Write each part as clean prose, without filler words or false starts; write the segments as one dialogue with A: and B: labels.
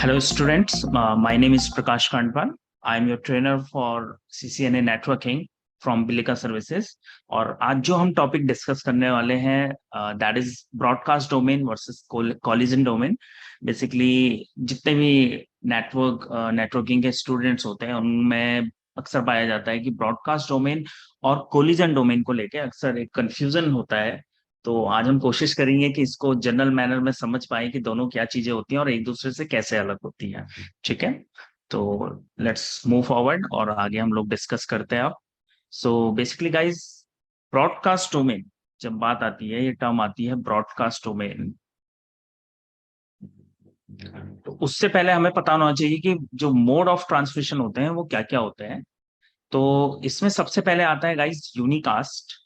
A: Hello, students. My name is Prakash Kandpal. I am your trainer for CCNA networking from Brillica Services. और आज जो हम topic discuss करने वाले हैं that is broadcast domain versus collision domain. Basically जितने भी नेटवर्किंग के स्टूडेंट्स होते हैं उनमें अक्सर पाया जाता है कि ब्रॉडकास्ट डोमेन और कोलिजन डोमेन को लेके अक्सर एक कंफ्यूजन होता है. तो आज हम कोशिश करेंगे कि इसको जनरल मैनर में समझ पाए कि दोनों क्या चीजें होती हैं और एक दूसरे से कैसे अलग होती हैं. ठीक है, तो लेट्स मूव फॉरवर्ड और आगे हम लोग डिस्कस करते हैं अब. So basically guys, broadcast domain जब बात आती है, ये टर्म आती है ब्रॉडकास्ट डोमेन, तो उससे पहले हमें पता होना चाहिए कि जो मोड ऑफ ट्रांसमिशन होते हैं वो क्या क्या होते हैं. तो इसमें सबसे पहले आता है गाइस यूनिकास्ट.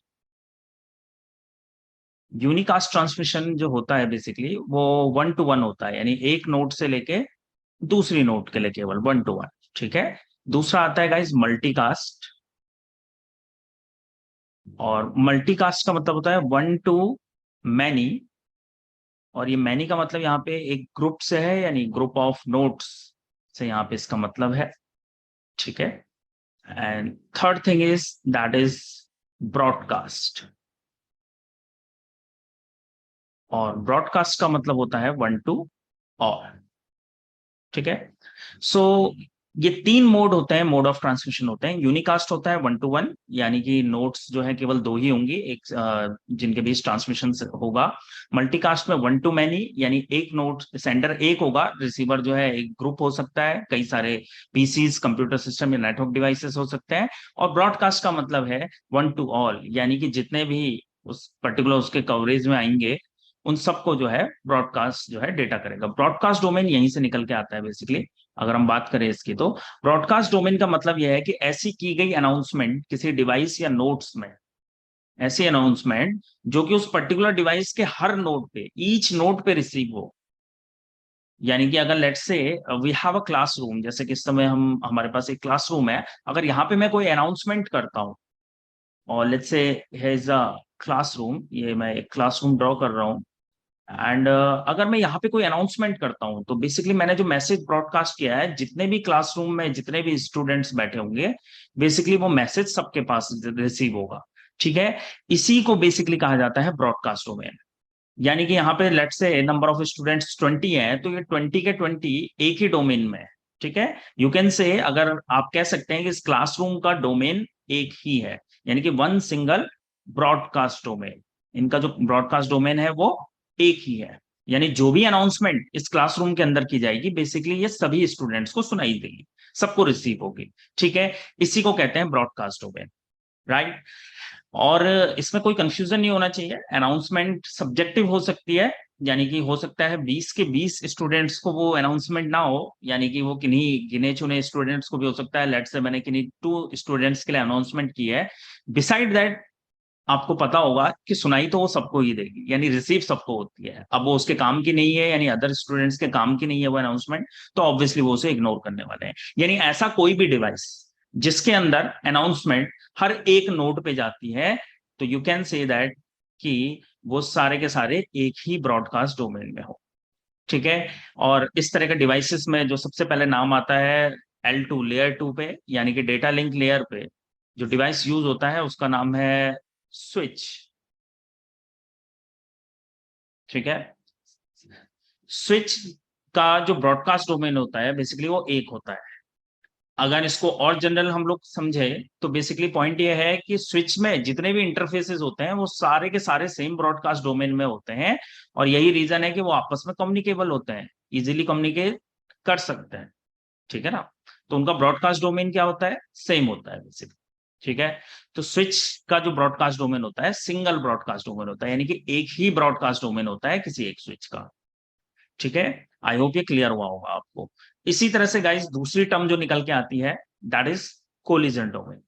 A: यूनिकास्ट ट्रांसमिशन जो होता है बेसिकली वो 1 to 1 होता है, यानी एक नोड से लेके दूसरी नोड के लिए केवल 1 to 1. ठीक है. दूसरा आता है गाइस मल्टीकास्ट, और मल्टीकास्ट का मतलब होता है 1 to many. और ये मैनी का मतलब यहाँ पे एक ग्रुप से है, यानी ग्रुप ऑफ नोड्स से यहाँ पे इसका मतलब है. ठीक है. And third thing is that is broadcast, और ब्रॉडकास्ट का मतलब होता है 1 to all. ठीक है. सो ये तीन मोड होते हैं, मोड ऑफ ट्रांसमिशन होते हैं. यूनिकास्ट होता है 1 to 1, यानी कि नोड्स जो है केवल दो ही होंगी, एक जिनके बीच ट्रांसमिशन होगा. मल्टीकास्ट में 1 to many, यानी एक नोड सेंडर एक होगा, रिसीवर जो है एक ग्रुप हो सकता है, कई सारे पीसीज, कंप्यूटर सिस्टम या नेटवर्क डिवाइसेस हो सकते हैं. और ब्रॉडकास्ट का मतलब है 1 to all, यानी कि जितने भी उस पर्टिकुलर उसके कवरेज में आएंगे उन सबको जो है ब्रॉडकास्ट जो है डेटा करेगा. ब्रॉडकास्ट डोमेन यहीं से निकल के आता है बेसिकली. अगर हम बात करें इसकी, तो ब्रॉडकास्ट डोमेन का मतलब यह है कि ऐसी की गई अनाउंसमेंट किसी डिवाइस या नोड्स में, ऐसी अनाउंसमेंट जो कि उस पर्टिकुलर डिवाइस के हर नोड पे, ईच नोड पे रिसीव हो. यानी कि अगर let's say we have a classroom, जैसे कि इस समय हम हमारे पास एक क्लासरूम है, अगर यहाँ पे मैं कोई अनाउंसमेंट करता हूँ और let's say here is a classroom, ये मैं एक क्लासरूम ड्रॉ कर रहा हूँ, एंड अगर मैं यहाँ पे कोई अनाउंसमेंट करता हूँ तो बेसिकली मैंने जो मैसेज ब्रॉडकास्ट किया है, जितने भी क्लासरूम में जितने भी स्टूडेंट्स बैठे होंगे, बेसिकली वो मैसेज सबके पास रिसीव होगा. ठीक है. इसी को बेसिकली कहा जाता है ब्रॉडकास्ट डोमेन. यानी कि यहाँ पे let's say number of students 20 है, तो ये 20 के 20 एक ही डोमेन में है. ठीक है. यू कैन से, अगर आप कह सकते हैं कि इस क्लासरूम का डोमेन एक ही है, यानी कि वन सिंगल ब्रॉडकास्ट डोमेन. इनका जो ब्रॉडकास्ट डोमेन है वो एक ही है, यानी जो भी अनाउंसमेंट इस क्लासरूम के अंदर की जाएगी बेसिकली ये सभी स्टूडेंट्स को सुनाई देगी, सबको रिसीव होगी. ठीक है. इसी को कहते हैं ब्रॉडकास्ट डोमेन, राइट. और इसमें कोई कंफ्यूजन नहीं होना चाहिए. अनाउंसमेंट सब्जेक्टिव हो सकती है, यानी कि हो सकता है 20 के 20 स्टूडेंट्स को वो अनाउंसमेंट ना हो, यानी कि वो किन्हीं गिने चुने स्टूडेंट्स को भी हो सकता है. लेट्स से मैंने किन्हीं 2 स्टूडेंट्स के लिए अनाउंसमेंट की है. बिसाइड दैट आपको पता होगा कि सुनाई तो वो सबको ही देगी, यानी रिसीव सबको होती है. अब वो उसके काम की नहीं है, यानी अदर स्टूडेंट्स के काम की नहीं है वो अनाउंसमेंट, तो ऑब्वियसली वो उसे इग्नोर करने वाले हैं. यानी ऐसा कोई भी डिवाइस जिसके अंदर अनाउंसमेंट हर एक नोड पे जाती है, तो यू कैन से दैट कि वो सारे के सारे एक ही ब्रॉडकास्ट डोमेन में हो. ठीक है. और इस तरह के डिवाइसेस में जो सबसे पहले नाम आता है L2 लेयर 2 पे, यानी कि डेटा लिंक लेयर पे जो डिवाइस यूज होता है उसका नाम है स्विच. ठीक है. स्विच का जो ब्रॉडकास्ट डोमेन होता है बेसिकली वो एक होता है. अगर इसको और जनरल हम लोग समझे तो बेसिकली पॉइंट ये है कि स्विच में जितने भी इंटरफेसेस होते हैं वो सारे के सारे सेम ब्रॉडकास्ट डोमेन में होते हैं, और यही रीजन है कि वो आपस में कम्युनिकेबल होते हैं, इजीली कम्युनिकेट कर सकते हैं. ठीक है ना. तो उनका ब्रॉडकास्ट डोमेन क्या होता है, सेम होता है बेसिकली. ठीक है. तो स्विच का जो ब्रॉडकास्ट डोमेन होता है सिंगल ब्रॉडकास्ट डोमेन होता है, यानी कि एक ही ब्रॉडकास्ट डोमेन होता है किसी एक स्विच का. ठीक है. आई होप ये क्लियर हुआ होगा आपको. इसी तरह से गाइस दूसरी टर्म जो निकल के आती है दैट इज कोलिजन डोमेन.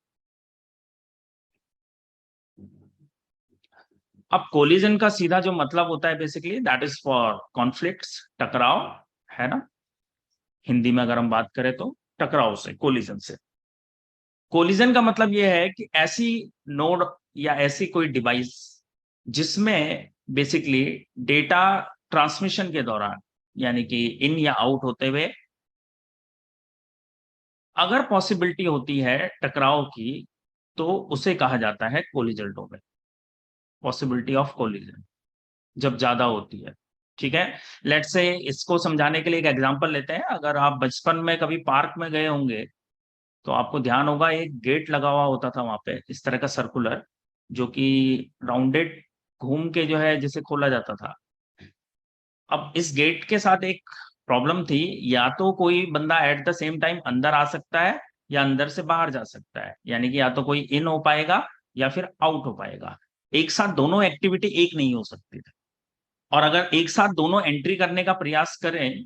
A: अब कोलिजन का सीधा जो मतलब होता है basically that is for conflicts, टकराव, है ना. हिंदी में अगर हम बात करें तो टकराव से, कोलिजन से. कोलिजन का मतलब यह है कि ऐसी नोड या ऐसी कोई डिवाइस जिसमें बेसिकली डेटा ट्रांसमिशन के दौरान यानी कि इन या आउट होते हुए अगर पॉसिबिलिटी होती है टकराव की, तो उसे कहा जाता है collision domain. Possibility of collision जब ज्यादा होती है, ठीक है। लेट्स से इसको समझाने के लिए एक एग्जांपल लेते हैं। अगर आप बचपन में कभी पार्क में गए होंगे तो आपको ध्यान होगा, एक गेट लगा हुआ होता था वहां पे, इस तरह का सर्कुलर, जो कि राउंडेड घूम के जो है जिसे खोला जाता था। अब इस गेट के साथ एक प्रॉब्लम थी, या तो कोई बंदा एट द सेम टाइम अंदर आ सकता है या अंदर से बाहर जा सकता है, यानी कि या तो कोई इन हो पाएगा या फिर आउट हो पाएगा। एक साथ दोनों एक्टिविटी एक नहीं हो सकती थी। और अगर एक साथ दोनों एंट्री करने का प्रयास करें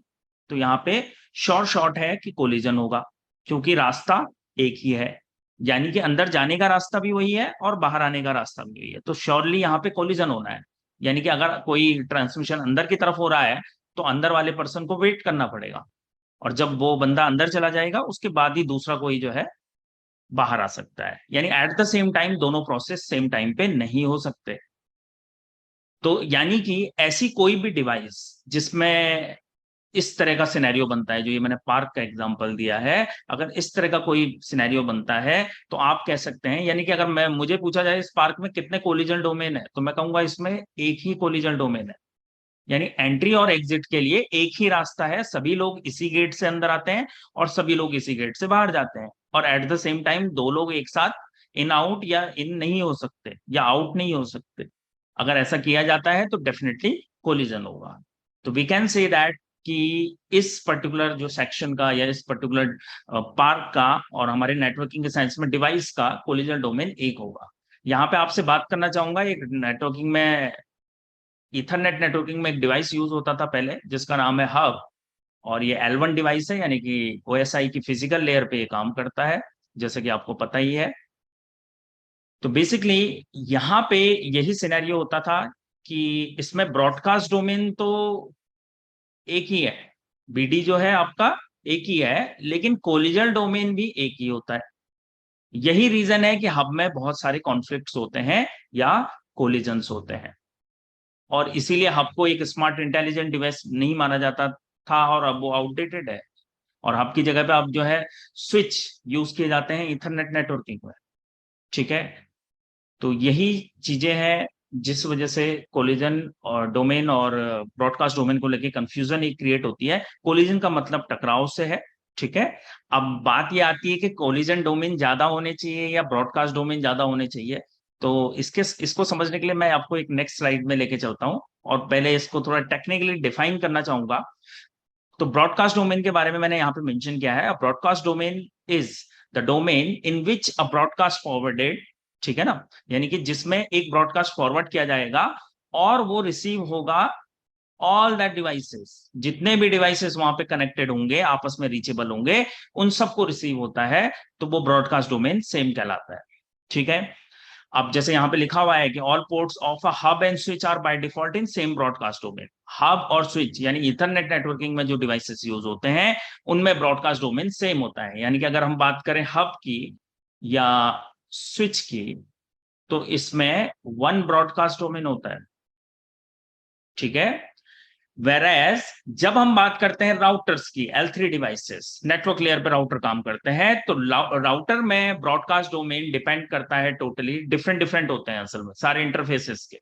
A: तो यहाँ पे श्योर शॉट है कि कोलिजन होगा, क्योंकि रास्ता एक ही है। यानी कि अंदर जाने का रास्ता भी वही है और बाहर आने का रास्ता भी वही है, तो श्योरली यहाँ पे कोलिजन होना है। यानी कि अगर कोई ट्रांसमिशन अंदर की तरफ हो रहा है तो अंदर वाले पर्सन को वेट करना पड़ेगा, और जब वो बंदा अंदर चला जाएगा उसके बाद ही दूसरा कोई जो है बाहर आ सकता है। यानी एट द सेम टाइम दोनों प्रोसेस सेम टाइम पे नहीं हो सकते। तो यानी कि ऐसी कोई भी डिवाइस जिसमें इस तरह का सिनेरियो बनता है, जो ये मैंने पार्क का एग्जांपल दिया है, अगर इस तरह का कोई सिनेरियो बनता है तो आप कह सकते हैं, यानी कि अगर मैं मुझे पूछा जाए इस पार्क में कितने कोलिजन डोमेन है, तो मैं कहूंगा इसमें एक ही कोलिजन डोमेन है। यानी एंट्री और एग्जिट के लिए एक ही रास्ता है, सभी लोग इसी गेट से अंदर आते हैं और सभी लोग इसी गेट से बाहर जाते हैं, और एट द सेम टाइम दो लोग एक साथ इन आउट या इन नहीं हो सकते या आउट नहीं हो सकते। अगर ऐसा किया जाता है तो डेफिनेटली कोलिजन होगा। तो वी कैन से दैट कि इस पर्टिकुलर जो सेक्शन का या इस पर्टिकुलर पार्क का और हमारे नेटवर्किंग के साइंस में डिवाइस का कोलिजन डोमेन एक होगा। यहाँ पे आपसे बात करना चाहूंगा, एक नेटवर्किंग में, ईथरनेट नेटवर्किंग में एक डिवाइस यूज होता था पहले जिसका नाम है हब, और ये L1 डिवाइस है, यानी कि OSI की फिजिकल लेयर पे ये काम करता है, जैसे कि आपको पता ही है। तो बेसिकली यहाँ पे यही सिनेरियो होता था कि इसमें ब्रॉडकास्ट डोमेन तो एक ही है, BD जो है आपका एक ही है, लेकिन कोलिजन डोमेन भी एक ही होता है। यही रीजन है कि हब में बहुत सारे कॉन्फ्लिक्ट्स होते हैं या कोलिजन्स होते हैं, और इसीलिए हब को एक स्मार्ट इंटेलिजेंट डिवाइस नहीं माना जाता था, और अब वो आउटडेटेड है। और हब की जगह पे अब जो है स्विच यूज किए जाते हैं ईथरनेट नेटवर्किंग में, ठीक है। तो यही चीजें हैं जिस वजह से कोलिजन और डोमेन और ब्रॉडकास्ट डोमेन को लेके कंफ्यूजन एक क्रिएट होती है। कोलिजन का मतलब टकराव से है, ठीक है। अब बात ये आती है कि कोलिजन डोमेन ज्यादा होने चाहिए या ब्रॉडकास्ट डोमेन ज्यादा होने चाहिए। तो इसको समझने के लिए मैं आपको एक नेक्स्ट स्लाइड में लेके चलता हूं, और पहले इसको थोड़ा टेक्निकली डिफाइन करना चाहूंगा। तो ब्रॉडकास्ट डोमेन के बारे में मैंने यहाँ पे मेंशन किया है, broadcast domain is the domain in which a broadcast forwarded, ठीक है ना, यानी कि जिसमें एक ब्रॉडकास्ट फॉरवर्ड किया जाएगा और वो रिसीव होगा ऑल दैट डिवाइसेस, जितने भी डिवाइसेस वहां पे कनेक्टेड होंगे आपस में रीचेबल होंगे, उन सबको रिसीव होता है, तो वो ब्रॉडकास्ट डोमेन सेम कहलाता है, ठीक है। अब जैसे यहाँ पे लिखा हुआ है कि all ports of a hub and switch are by default in same broadcast domain. Hub और स्विच यानी ईथरनेट नेटवर्किंग में जो डिवाइसेस यूज होते हैं उनमें ब्रॉडकास्ट डोमेन सेम होता है। यानी कि अगर हम बात करें हब की या स्विच की, तो इसमें वन ब्रॉडकास्ट डोमेन होता है, ठीक है। वेरएज जब हम बात करते हैं राउटर्स की, L3 डिवाइसेस नेटवर्क लेयर पे राउटर काम करते हैं, तो राउटर में ब्रॉडकास्ट डोमेन डिपेंड करता है, टोटली डिफरेंट डिफरेंट होते हैं असल में सारे इंटरफेसेस के।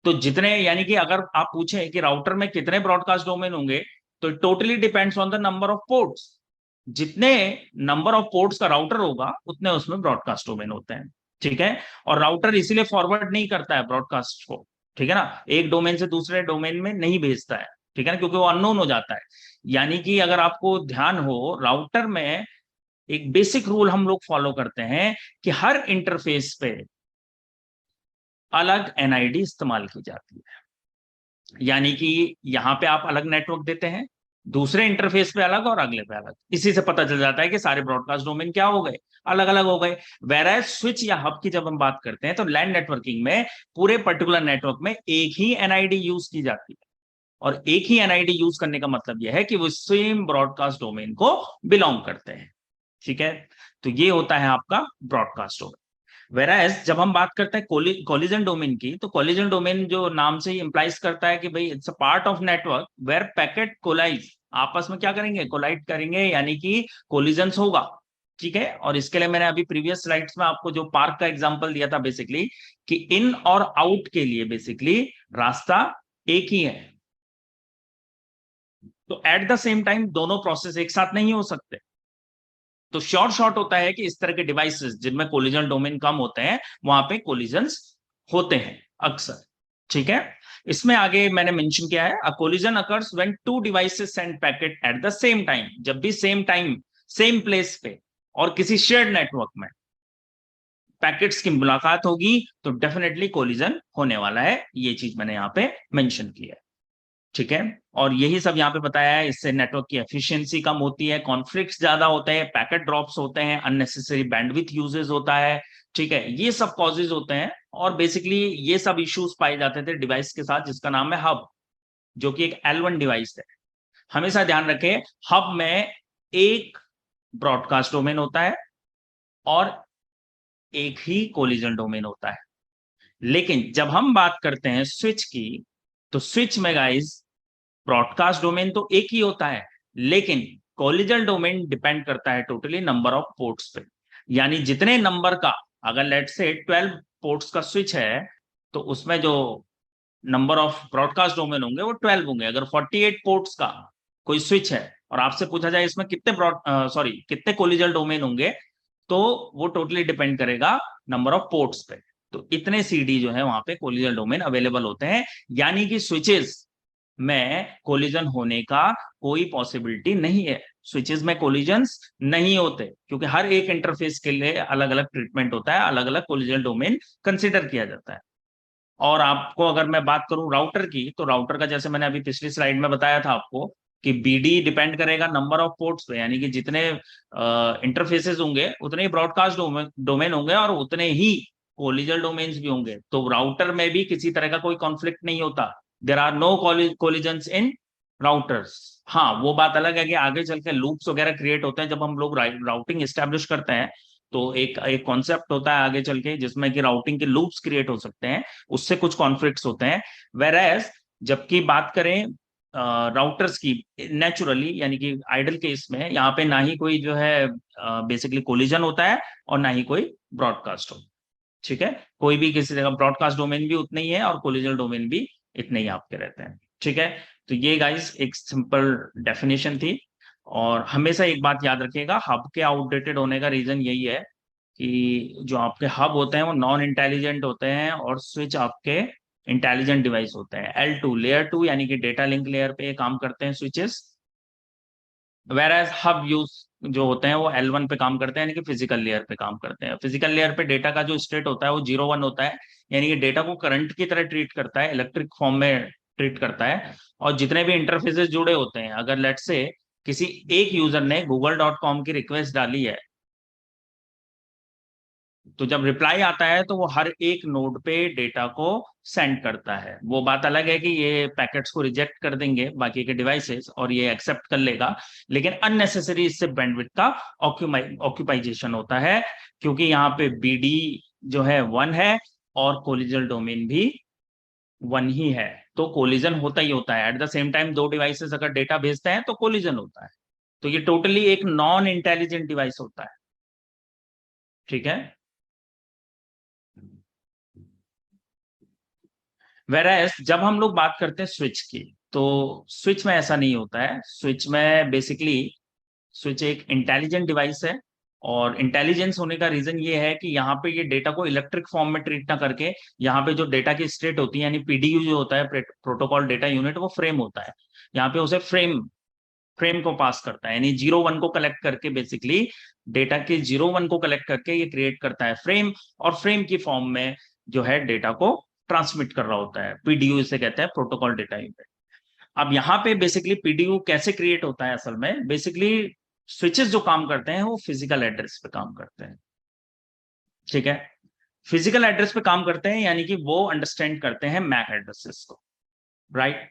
A: तो जितने, यानी कि अगर आप पूछें कि राउटर में कितने ब्रॉडकास्ट डोमेन होंगे, तो totally depends on the number of ports. जितने नंबर ऑफ पोर्ट्स का राउटर होगा उतने उसमें ब्रॉडकास्ट डोमेन होते हैं, ठीक है। और राउटर इसीलिए फॉरवर्ड नहीं करता है ब्रॉडकास्ट को, ठीक है ना, एक डोमेन से दूसरे डोमेन में नहीं भेजता है, ठीक है ना, क्योंकि वो अननोन हो जाता है। यानी कि अगर आपको ध्यान हो, राउटर में एक बेसिक रूल हम लोग फॉलो करते हैं कि हर इंटरफेस पे अलग NID इस्तेमाल की जाती है। यानी कि यहां पे आप अलग नेटवर्क देते हैं, दूसरे इंटरफेस पे अलग और अगले पे अलग, इसी से पता चल जाता है कि सारे ब्रॉडकास्ट डोमेन क्या हो गए, अलग अलग हो गए। वेरएज स्विच या हब की जब हम बात करते हैं तो लैंड नेटवर्किंग में पूरे पर्टिकुलर नेटवर्क में एक ही NID यूज की जाती है, और एक ही NID यूज करने का मतलब यह है कि वो सेम ब्रॉडकास्ट डोमेन को बिलोंग करते हैं, ठीक है। तो ये होता है आपका ब्रॉडकास्ट डोमेन। वेराज जब हम बात करते हैं कोलिजन डोमेन की, तो कोलिजन डोमेन जो नाम से ही इंप्लाइज करता है कि भाई it's a part of network where packet collides, आपस में क्या करेंगे, कोलाइड करेंगे, यानी कि कोलिजन्स होगा। ठीक है, और इसके लिए मैंने अभी प्रीवियस स्लाइड्स में आपको जो पार्क का एग्जांपल दिया था बेसिकली, कि इन और आउट के लिए बेसिकली रास्ता एक ही है। तो एट द सेम टाइम दोनों प्रोसेस एक साथ नहीं हो सकते। तो शॉर्ट शॉर्ट होता है कि इस तरह के डिवाइसेस जिनमें कोलिजन डोमेन कम होते हैं, वहां पे कोलिजन्स होते हैं अक्सर। ठीक है, इसमें आगे मैंने मेंशन किया है, a collision occurs when two devices send packet at the same time, जब भी सेम टाइम सेम प्लेस पे और किसी शेयर्ड नेटवर्क में पैकेट्स की मुलाकात होगी, तो डेफिनेटली कोलिजन होने वाला है। ये चीज मैंने यहाँ पे मेंशन की है। ठीक है, और यही सब यहाँ पे बताया है, इससे नेटवर्क की एफिशिएंसी कम होती है, कॉन्फ्लिक्ट्स ज्यादा होते हैं, पैकेट ड्रॉप्स होते हैं, अननेसेसरी बैंडविड्थ यूजेस होता है। ठीक है, ये सब कॉजेज होते हैं, और बेसिकली ये सब इश्यूज पाए जाते थे डिवाइस के साथ जिसका नाम है हब, जो कि एक L1 डिवाइस है। हमेशा ध्यान रखें, हब में एक ब्रॉडकास्ट डोमेन होता है और एक ही कोलिजन डोमेन होता है। लेकिन जब हम बात करते हैं स्विच की, तो स्विच में गाइस ब्रॉडकास्ट डोमेन तो एक ही होता है, लेकिन कोलिजन डोमेन डिपेंड करता है टोटली नंबर ऑफ पोर्ट्स पे। यानी जितने नंबर का, अगर लेट से 12 पोर्ट्स का स्विच है, तो उसमें जो नंबर ऑफ ब्रॉडकास्ट डोमेन होंगे वो 12 होंगे। अगर 48 पोर्ट्स का कोई स्विच है और आपसे पूछा जाए इसमें कितने कितने कोलिजन डोमेन होंगे, तो वो टोटली डिपेंड करेगा नंबर ऑफ पोर्ट्स पे। तो इतने सीडी जो है वहां पे कोलिजन डोमेन अवेलेबल होते हैं, यानी कि स्विचेस में कोलिजन होने का कोई पॉसिबिलिटी नहीं है। स्विचेस में कोलिजन्स नहीं होते, क्योंकि हर एक इंटरफेस के लिए अलग अलग ट्रीटमेंट होता है, अलग अलग कोलिजन डोमेन कंसिडर किया जाता है। और आपको अगर मैं बात करूं राउटर की, तो राउटर का जैसे मैंने अभी पिछली स्लाइड में बताया था आपको, कि बीडी डिपेंड करेगा नंबर ऑफ पोर्ट्स पे, यानी कि जितने इंटरफेसेस होंगे उतने ही ब्रॉडकास्ट डोमेन होंगे और उतने ही कोलिजन डोमेन्स भी होंगे। तो राउटर में भी किसी तरह का कोई कॉन्फ्लिक्ट नहीं होता। There are no collisions in routers. हाँ, वो बात अलग है कि आगे चल के लूप्स वगैरह क्रिएट होते हैं जब हम लोग राउटिंग एस्टेब्लिश करते हैं, तो एक एक कॉन्सेप्ट होता है आगे चल के जिसमें कि राउटिंग के लूप्स क्रिएट हो सकते हैं, उससे कुछ कॉन्फ्लिक्ट्स होते हैं। वेरएज जबकि बात करें राउटर्स की, नेचुरली यानी कि आइडल केस में यहाँ पे ना ही कोई जो है बेसिकली कोलिजन होता है और ना ही कोई ब्रॉडकास्ट हो। ठीक है, कोई भी किसी जगह ब्रॉडकास्ट डोमेन भी उतने ही है और कोलिजन डोमेन भी इतने ही आपके रहते हैं। ठीक है, तो ये गाइस एक सिंपल डेफिनेशन थी। और हमेशा एक बात याद रखिएगा, हब के आउटडेटेड होने का रीजन यही है कि जो आपके हब होते हैं वो नॉन इंटेलिजेंट होते हैं और स्विच आपके इंटेलिजेंट डिवाइस होते हैं। L2 लेयर 2 यानी कि डेटा लिंक लेयर पे काम करते हैं switches, whereas hub use जो होते हैं वो L1 पे काम करते हैं, यानी कि फिजिकल लेयर पे काम करते हैं। फिजिकल लेयर पे डेटा का जो स्टेट होता है वो 0 1 होता है, यानी कि डेटा को करंट की तरह ट्रीट करता है, इलेक्ट्रिक फॉर्म में ट्रीट करता है। और जितने भी इंटरफेसेस जुड़े होते हैं, अगर लेट से किसी एक यूजर ने google.com की रिक्वेस्ट डाली है, तो जब रिप्लाई आता है तो वो हर एक नोड पे डेटा को सेंड करता है। वो बात अलग है कि ये पैकेट्स को रिजेक्ट कर देंगे बाकी के डिवाइसेस और ये एक्सेप्ट कर लेगा, लेकिन अननेसेसरी इससे बैंडविड्थ का ऑक्यूपाइजेशन होता है, क्योंकि यहाँ पे बीडी जो है 1 है और कोलिजन डोमेन भी 1 ही है। तो कोलिजन होता ही होता है। एट द सेम टाइम दो डिवाइसेस अगर डेटा भेजते हैं तो कोलिजन होता है। तो ये टोटली एक नॉन इंटेलिजेंट डिवाइस होता है। ठीक है, वेरएस जब हम लोग बात करते हैं स्विच की, तो स्विच में ऐसा नहीं होता है। स्विच में बेसिकली स्विच एक इंटेलिजेंट डिवाइस है, और इंटेलिजेंस होने का रीजन ये है कि यहाँ पे ये डेटा को इलेक्ट्रिक फॉर्म में ट्रीट ना करके, यहाँ पे जो डेटा की स्टेट होती है, यानी पीडीयू जो होता है, प्रोटोकॉल डेटा यूनिट, वो फ्रेम होता है। यहाँ पे उसे फ्रेम फ्रेम को पास करता है, यानी 0 1 को कलेक्ट करके बेसिकली डेटा के 0 1 को कलेक्ट करके ये क्रिएट करता है फ्रेम, और फ्रेम की फॉर्म में जो है डेटा को ट्रांसमिट कर रहा होता है। पीडीयू इसे कहते हैं, प्रोटोकॉल डेटा यूनिट। अब यहाँ पे बेसिकली पीडीयू कैसे क्रिएट होता है, असल में बेसिकली स्विचेस जो काम करते हैं वो फिजिकल एड्रेस पे काम करते हैं। ठीक है, फिजिकल एड्रेस पे काम करते हैं, यानी कि वो अंडरस्टैंड करते हैं मैक एड्रेसेस को, राइट।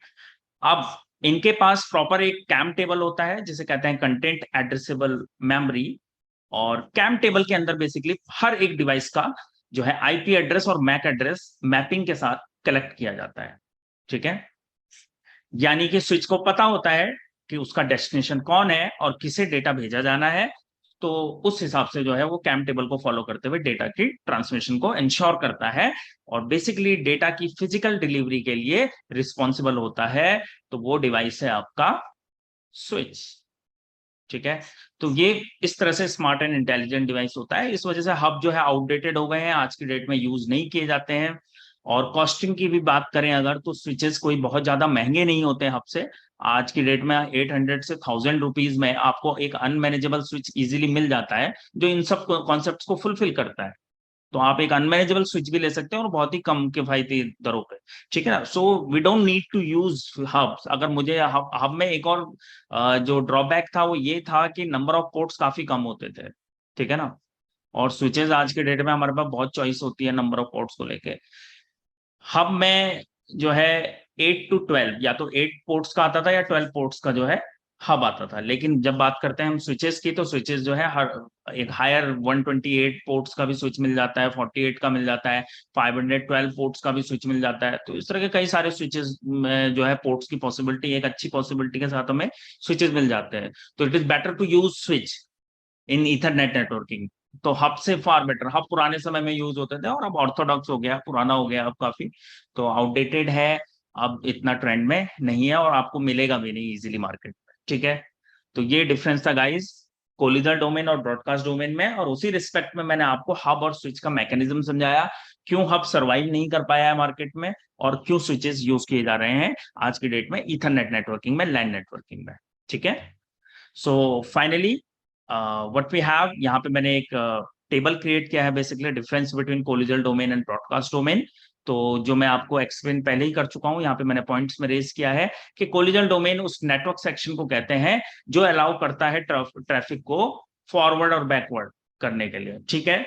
A: अब इनके पास प्रॉपर एक कैम टेबल होता है जिसे कहते हैं कंटेंट एड्रेसेबल मेमोरी, और कैम टेबल के अंदर बेसिकली हर एक डिवाइस का जो है आईपी एड्रेस और मैक एड्रेस मैपिंग के साथ कलेक्ट किया जाता है। ठीक है, यानी कि स्विच को पता होता है कि उसका डेस्टिनेशन कौन है और किसे डेटा भेजा जाना है, तो उस हिसाब से जो है वो कैम टेबल को फॉलो करते हुए डेटा की ट्रांसमिशन को इंश्योर करता है, और बेसिकली डेटा की फिजिकल डिलीवरी के लिए रिस्पॉन्सिबल होता है, तो वो डिवाइस है आपका स्विच। ठीक है, तो ये इस तरह से स्मार्ट एंड इंटेलिजेंट डिवाइस होता है। इस वजह से हब जो है आउटडेटेड हो गए हैं, आज की डेट में यूज नहीं किए जाते हैं। और कॉस्टिंग की भी बात करें अगर, तो स्विचेस कोई बहुत ज्यादा महंगे नहीं होते हब से। आज की डेट में 800 से 1000 रुपीज में आपको एक अनमैनेजेबल स्विच इजीली मिल जाता है, जो इन सब कॉन्सेप्ट्स को फुलफिल करता है। तो आप एक अनमैनेजेबल स्विच भी ले सकते हैं और बहुत ही कम किफायती दरों पे। ठीक है ना, so we don't need to use hubs. अगर मुझे हब में एक और जो ड्रॉबैक था वो ये था कि नंबर ऑफ पोर्ट्स काफी कम होते थे। ठीक है ना, और स्विचेस आज के डेट में हमारे पास बहुत चॉइस होती है नंबर ऑफ पोर्ट्स को लेके। हब में जो है 8 to 12, या तो 8 पोर्ट्स का आता था या 12 पोर्ट्स का जो है हब आता था। लेकिन जब बात करते हैं हम स्विचेस की, तो स्विचेस जो है हर एक हायर 128 पोर्ट्स का भी स्विच मिल जाता है, 48 का मिल जाता है, 512 पोर्ट्स का भी स्विच मिल जाता है। तो इस तरह के कई सारे स्विचेस में जो है पोर्ट्स की पॉसिबिलिटी, एक अच्छी पॉसिबिलिटी के साथ हमें स्विचेस मिल जाते हैं। तो it is better to use switch in ethernet networking. तो हब से फार बेटर, हब पुराने समय में यूज होते थे और अब ऑर्थोडॉक्स हो गया, पुराना हो गया अब काफी, तो आउटडेटेड है, अब इतना ट्रेंड में नहीं है और आपको मिलेगा भी नहीं इजीली मार्केट में। ठीक है, तो ये डिफरेंस था गाइस, कोलिजन डोमेन और ब्रॉडकास्ट डोमेन में। और उसी रिस्पेक्ट में मैंने आपको हब और स्विच का मैकेनिज्म समझाया, क्यों हब सर्वाइव नहीं कर पाया है मार्केट में, और क्यों स्विचेस यूज किए जा रहे हैं आज की डेट में ईथरनेट नेटवर्किंग में, लैन नेटवर्किंग में। ठीक है, so finally what we have, यहाँ पे मैंने एक टेबल क्रिएट किया है, basically difference between collision domain and broadcast domain. तो जो मैं आपको एक्सप्लेन पहले ही कर चुका हूं, यहाँ पे मैंने पॉइंट्स में रेज किया है कि कोलिजन डोमेन उस नेटवर्क सेक्शन को कहते हैं जो अलाउ करता है ट्रैफिक को फॉरवर्ड और बैकवर्ड करने के लिए। ठीक है,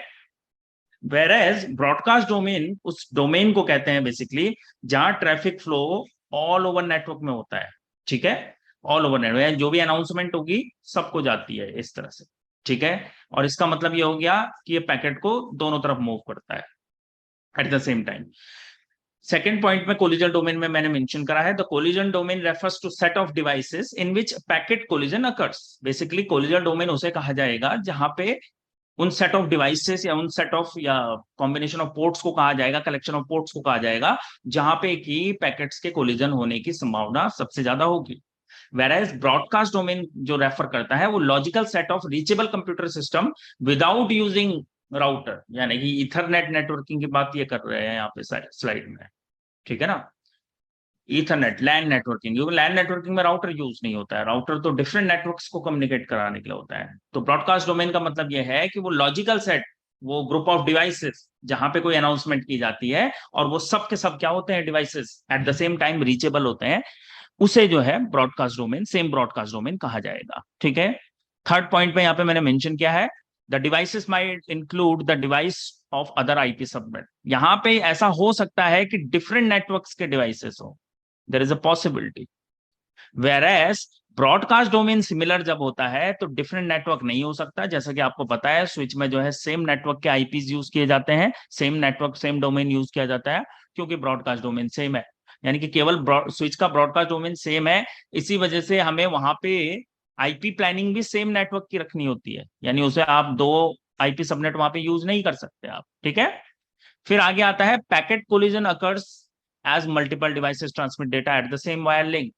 A: वेरएज ब्रॉडकास्ट डोमेन उस डोमेन को कहते हैं बेसिकली जहां traffic flow all over network में होता है। ठीक है, ऑल ओवर नेटवर्क, जो भी अनाउंसमेंट होगी सबको जाती है इस तरह से। ठीक है, और इसका मतलब ये हो गया कि ये पैकेट को दोनों तरफ मूव करता है at the same time. Second point में कोलिजन डोमेन में मैंने मेंशन करा है, the collision domain refers to set of devices in which packet collision occurs. Basically collision domain उसे कहा जाएगा जहां पे उन सेट ऑफ डिवाइसेस या उन सेट ऑफ या कॉम्बिनेशन ऑफ पोर्ट्स को कहा जाएगा, कलेक्शन ऑफ पोर्ट्स को कहा जाएगा, जहां पे कि पैकेट्स के कोलिजन होने की संभावना सबसे ज्यादा होगी। वेराइज ब्रॉडकास्ट डोमेन जो रेफर करता है वो logical set of reachable computer system without using router, यानी कि इथरनेट नेटवर्किंग की बात ये कर रहे हैं यहाँ पे स्लाइड में। ठीक है ना, ईथरनेट लैन नेटवर्किंग, क्योंकि लैन नेटवर्किंग में राउटर यूज नहीं होता है, राउटर तो डिफरेंट नेटवर्क्स को कम्युनिकेट कराने के लिए होता है। तो ब्रॉडकास्ट डोमेन का मतलब यह है कि वो लॉजिकल सेट, वो ग्रुप ऑफ डिवाइसेस जहां पे कोई अनाउंसमेंट की जाती है और वो सब के सब क्या होते हैं, devices eight the same time reachable होते हैं, उसे जो है broadcast domain, same broadcast domain कहा जाएगा। ठीक है, थर्ड पॉइंट में यहाँ पे मैंने मेंशन किया है, the devices might include the device of other IP subnet. यहां पे ऐसा हो सकता है कि डिफरेंट नेटवर्क्स के डिवाइसेस हो, there is a possibility. Whereas broadcast domain similar जब होता है तो डिफरेंट नेटवर्क नहीं हो सकता। जैसा कि आपको पता है स्विच में जो है सेम नेटवर्क के आईपीज यूज किए जाते हैं, same network same domain use किया जाता है, क्योंकि ब्रॉडकास्ट डोमेन सेम है, यानी कि केवल स्विच का ब्रॉडकास्ट डोमेन सेम है। इसी वजह से हमें वहां पे आईपी प्लानिंग भी सेम नेटवर्क की रखनी होती है, यानी उसे आप दो आईपी सबनेट वहां पे यूज नहीं कर सकते आप। ठीक है, फिर आगे आता है packet collision occurs as multiple devices transmit data at the same wire link.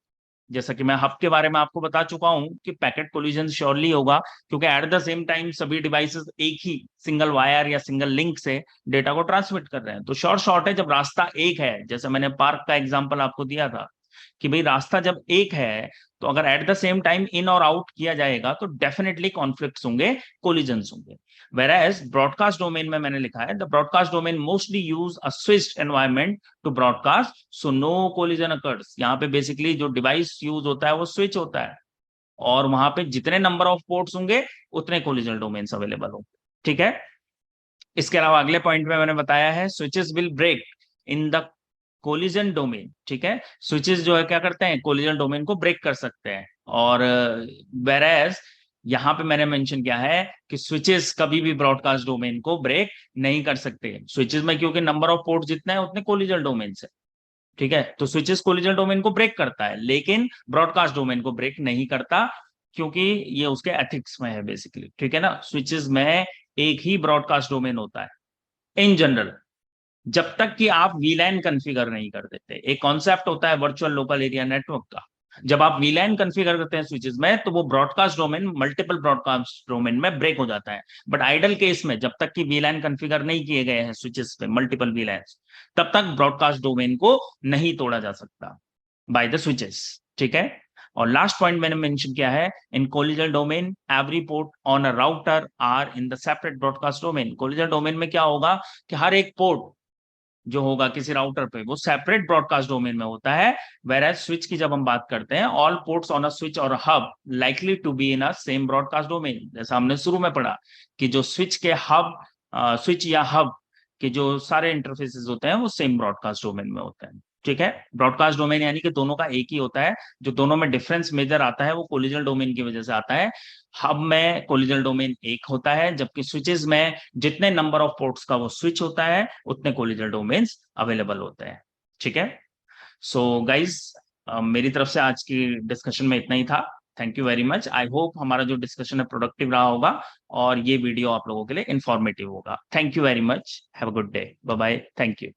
A: जैसा कि मैं हब के बारे में आपको बता चुका हूं कि पैकेट कोलिजन श्योरली होगा, क्योंकि एट द सेम टाइम सभी डिवाइसेस एक ही सिंगल वायर या सिंगल लिंक से डेटा को ट्रांसमिट कर रहे हैं। तो शॉर्ट है, जब रास्ता एक है, जैसे मैंने पार्क का एग्जांपल आपको दिया था कि भाई रास्ता जब एक है, तो अगर at the same time in और आउट किया जाएगा तो डेफिनेटली कॉन्फ्लिक्ट्स होंगे, कोलिजन्स होंगे। Whereas ब्रॉडकास्ट डोमेन में मैंने लिखा है, the broadcast domain mostly use a switched environment to broadcast, so no collision occurs. यहाँ पे बेसिकली जो डिवाइस यूज होता है वो स्विच होता है, और वहां पे जितने नंबर ऑफ पोर्ट्स होंगे उतने कोलिजन डोमेन्स अवेलेबल होंगे। ठीक है, इसके अलावा अगले पॉइंट में मैंने बताया है switches will break in the collision domain. ठीक है, स्विचेस जो है क्या करते हैं, कोलिजन डोमेन को ब्रेक कर सकते हैं। और वेरएज यहां पे मैंने मेंशन किया है कि स्विचेस कभी भी ब्रॉडकास्ट डोमेन को ब्रेक नहीं कर सकते। स्विचेस में क्योंकि नंबर ऑफ पोर्ट जितना है उतने कोलिजन डोमेन है, ठीक है। तो स्विचेस कोलिजन डोमेन को ब्रेक करता है, लेकिन ब्रॉडकास्ट डोमेन को ब्रेक नहीं करता, क्योंकि ये उसके एथिक्स में है बेसिकली, ठीक है ना। स्विचेस में एक ही ब्रॉडकास्ट डोमेन होता है इन जनरल, जब तक कि आप वीलैन कॉन्फ़िगर नहीं कर देते। एक कॉन्सेप्ट होता है वर्चुअल लोकल एरिया नेटवर्क का। जब आप वीलैन कॉन्फ़िगर करते हैं स्विचेस में, तो वो broadcast domain multiple broadcast domain में ब्रेक हो जाता है। बट आइडल केस में, जब तक कि वीलैन कॉन्फ़िगर नहीं किए गए हैं स्विचेस पे मल्टीपल वीलैन्स, तब तक ब्रॉडकास्ट डोमेन को नहीं तोड़ा जा सकता बाय द स्विचेस, ठीक है। और लास्ट पॉइंट मैंने मेंशन किया है, in collision domain every port on a router are in the separate broadcast domain. Collision domain में क्या होगा कि हर एक पोर्ट जो होगा किसी राउटर पे, वो सेपरेट ब्रॉडकास्ट डोमेन में होता है। वेर एज स्विच की जब हम बात करते हैं, all ports on a switch और hub likely to be in a same broadcast domain. जैसा हमने शुरू में पढ़ा कि जो स्विच के हब, स्विच या हब के जो सारे इंटरफेसेस होते हैं वो सेम ब्रॉडकास्ट डोमेन में होते हैं, ठीक है। ब्रॉडकास्ट डोमेन यानी कि दोनों का एक ही होता है। जो दोनों में डिफरेंस मेजर आता है वो कोलिजन डोमेन की वजह से आता है। हब में कोलिजन डोमेन एक होता है, जबकि स्विचेस में जितने नंबर ऑफ पोर्ट्स का वो स्विच होता है उतने कोलिजन डोमेन्स अवेलेबल होते हैं, ठीक है। सो गाइज, मेरी तरफ से आज की डिस्कशन में इतना ही था। Thank you very much. I hope हमारा जो डिस्कशन है प्रोडक्टिव रहा होगा और ये वीडियो आप लोगों के लिए इंफॉर्मेटिव होगा। Thank you very much. Have a good day. Bye bye. Thank you.